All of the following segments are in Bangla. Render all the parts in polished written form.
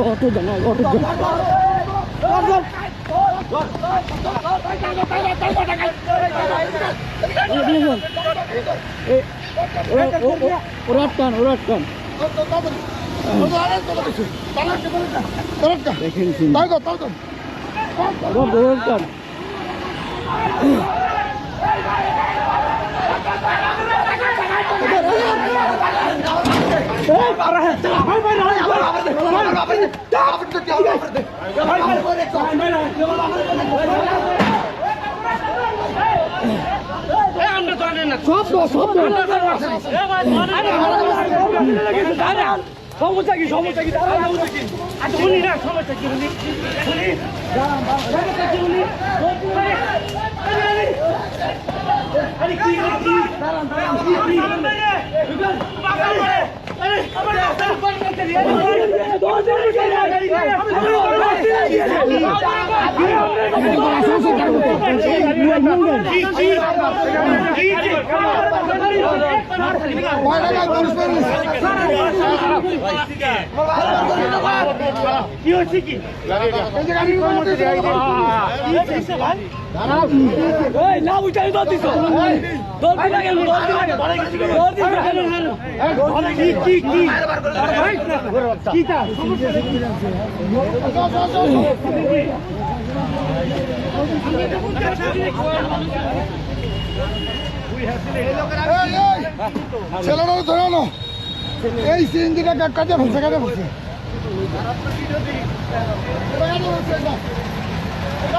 অটো জানা অটো ওরাটকান দেখেন সমস্যা কি আচ্ছা উনি না সমস্যা কি উনি কি হচ্ছে কি না উঠাই দিছ ছেলেরাও ধরানো এই সিএনজিটা কাটে ফেলছে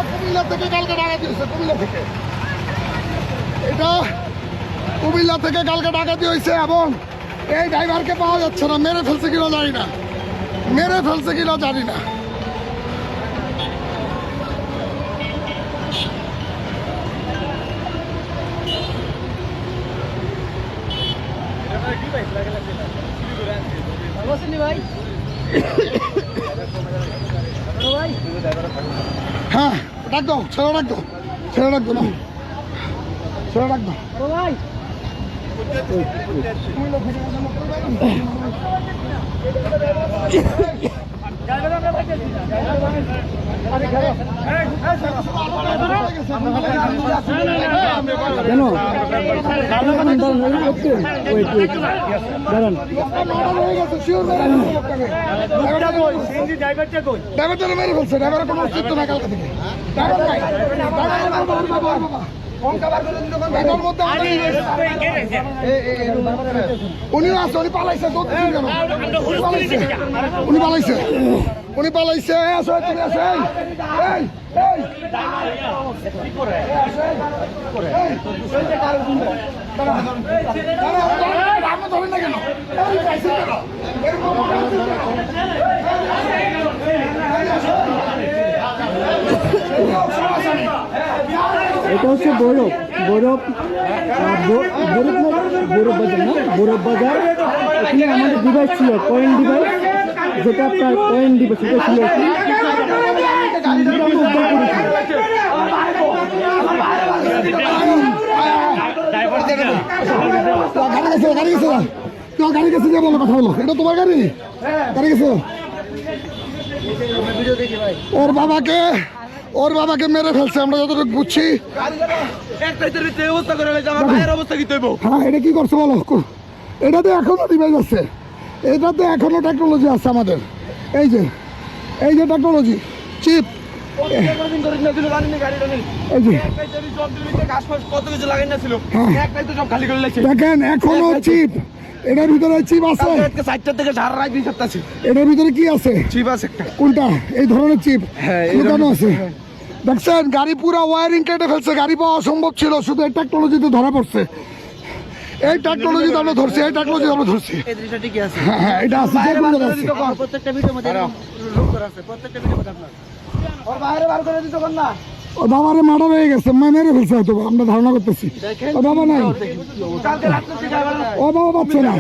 কুমিল্লা থেকে কালকে ডাকাতি হয়েছে কুমিল্লা থেকে কালকে ডাকাতি হয়েছে এবং এই ড্রাইভারকে পাওয়া যাচ্ছে না। মেরে ফেলছে কিনা জানি না হ্যাঁ ডাক দাও ছেলে ডাক দাও কেন দাঁড়ান ড্রাইভারটা মেরে ফেলছে ড্রাইভারের কোনো অস্তিত্ব না কালকে থেকে উনি আছে উনি পালাইছে উনি পালাইছে তুমি আসো ধরেন না কেন এটা হচ্ছে বরফ বাজার এখানে আমাদের ডিভাইস ছিল কয়েন ডিভাইস যেটা আপনার কয়েন ডিভাইস সেটা ছিল গাড়ি গেছে যে বলো কথা বলো এটা তোমার গাড়ি গেছে ওর বাবাকে মেরে ফেলছে আমরা যতটুকু বুঝছি। হ্যাঁ এটা কি করছে বলো এটাতে এখনো ডিভাইস আছে এটাতে এখনো টেকনোলজি আছে আমাদের এই যে টেকনোলজি চিপ দেখেন এখনো চিপ এটার ভিতরে চিপ আছে এটার ভিতরে কি আছে চিপ আছে কোনটা এই ধরনের চিপ লুকানো আছে দেখছেন গাড়ি পুরো ওয়ারিং কেটে ফেলছে গাড়ি পাওয়া অসম্ভব ছিল শুধু এই টেকনোলজিতে ধরা পড়ছে এই টেকনোলজি আমরা ধরছি হ্যাঁ এটা আছে প্রত্যেকটা ভিডিওর মধ্যে লোক করা আছে প্রত্যেকটা ভিডিও মধ্যে আপনার ওর বাইরে বার করে দিতে কোন না ও বাবারে মার্ডার হয়ে গেছে মেরে ফেলছে হয়তো আমরা ধারণা করতেছি ও বাবা নাই ও বাবা পাচ্ছে না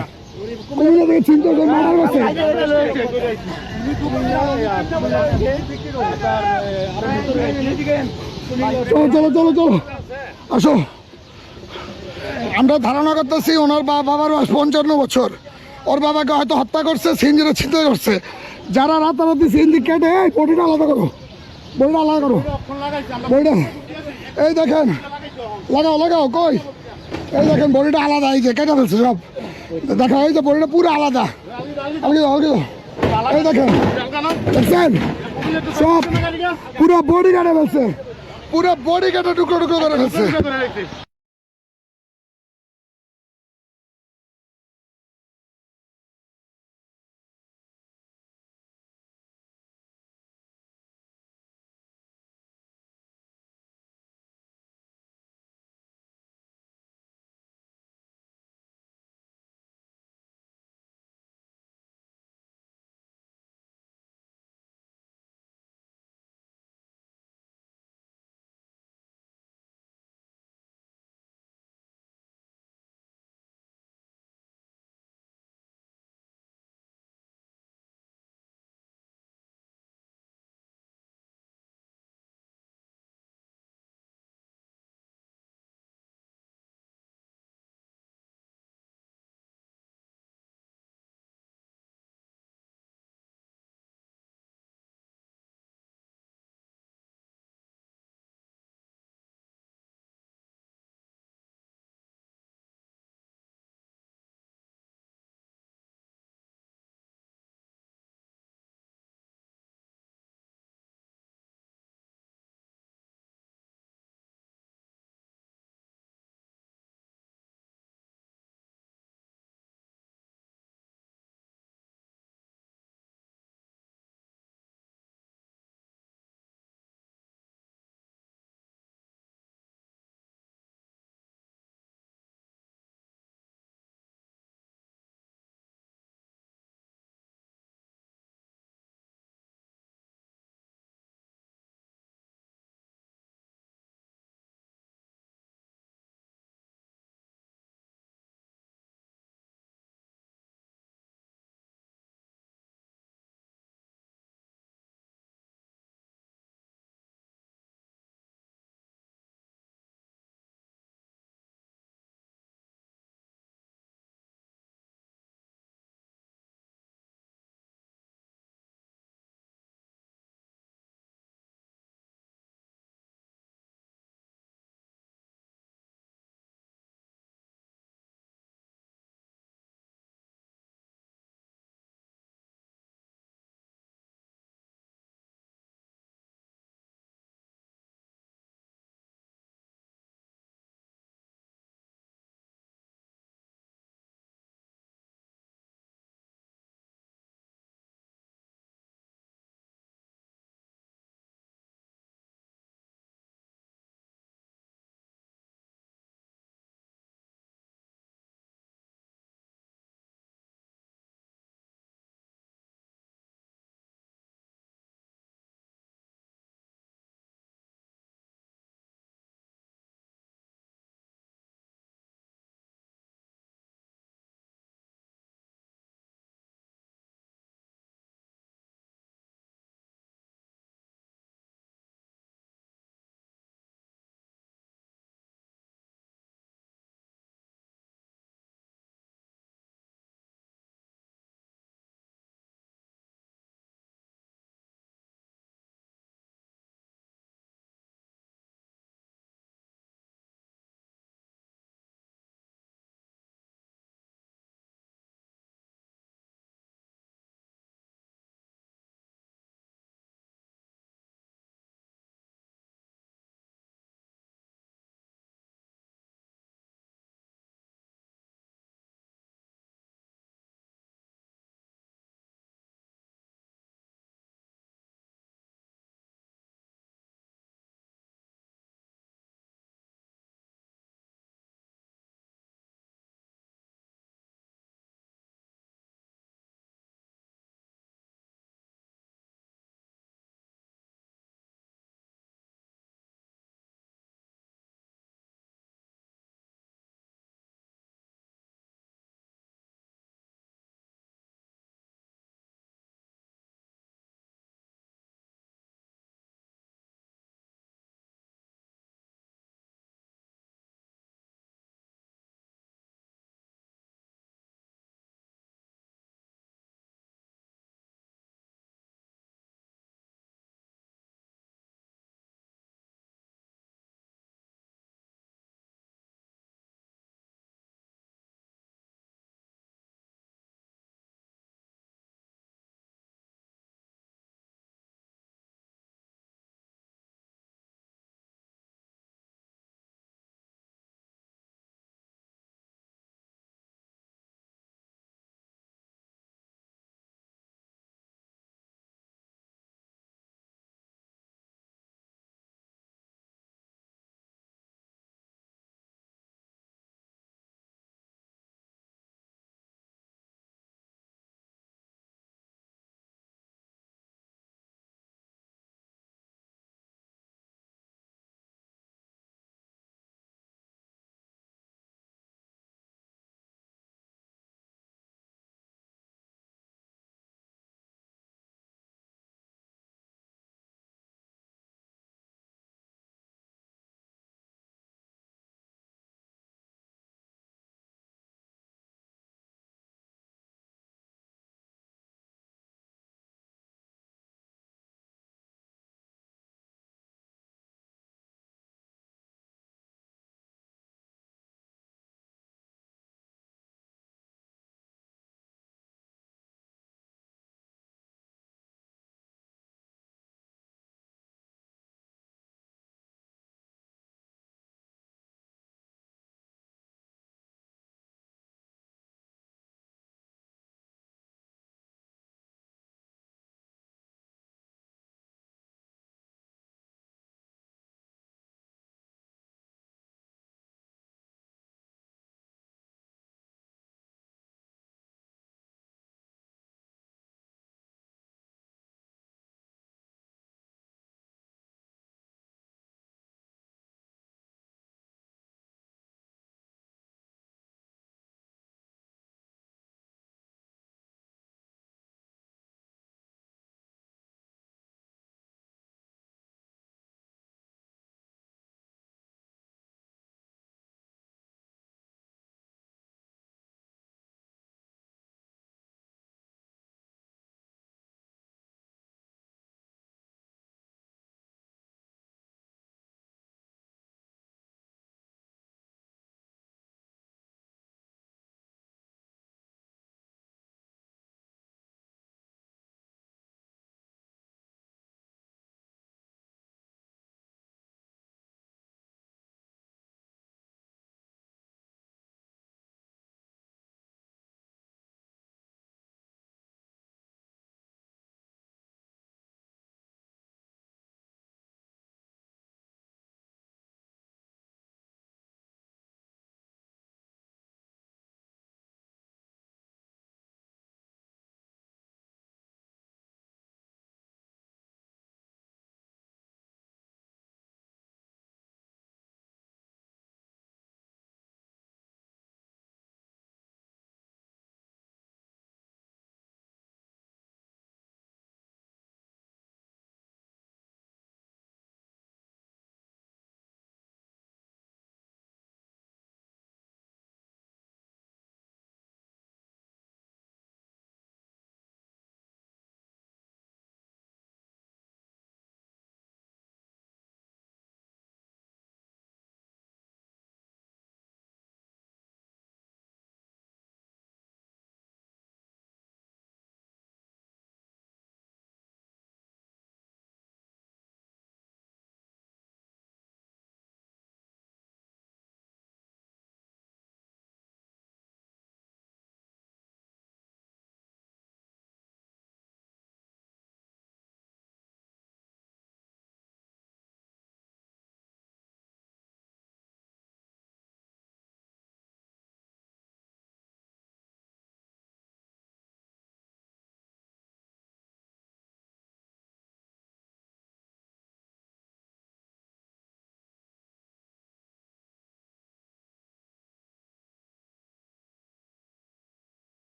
কুমিল্লা থেকে চিন্তা করে মার্ডার হয়েছে চলো আসো আমরা ধারণা করতেছি ওনার বাবার বয়স 55 বছর ওর বাবাকে হয়তো হত্যা করছে, সিএনজিটা ছিনতাই করছে। যারা রাতারাতি সিএনজি কেটে এই বডিটা আলাদা করো, বডিটা আলাদা করো, বডিটা এই দেখেন, লাগাও লাগাও কই, এই দেখেন বডিটা আলাদা, এই যে কেটে ফেলছে সব, দেখো এই যে বডিটা পুরো আলাদা, এই দেখেন দেখছেন সব পুরো বডি কেটে ফেলছে, পুরো বডি কেটে টুকরো টুকরো করে ফেলছে।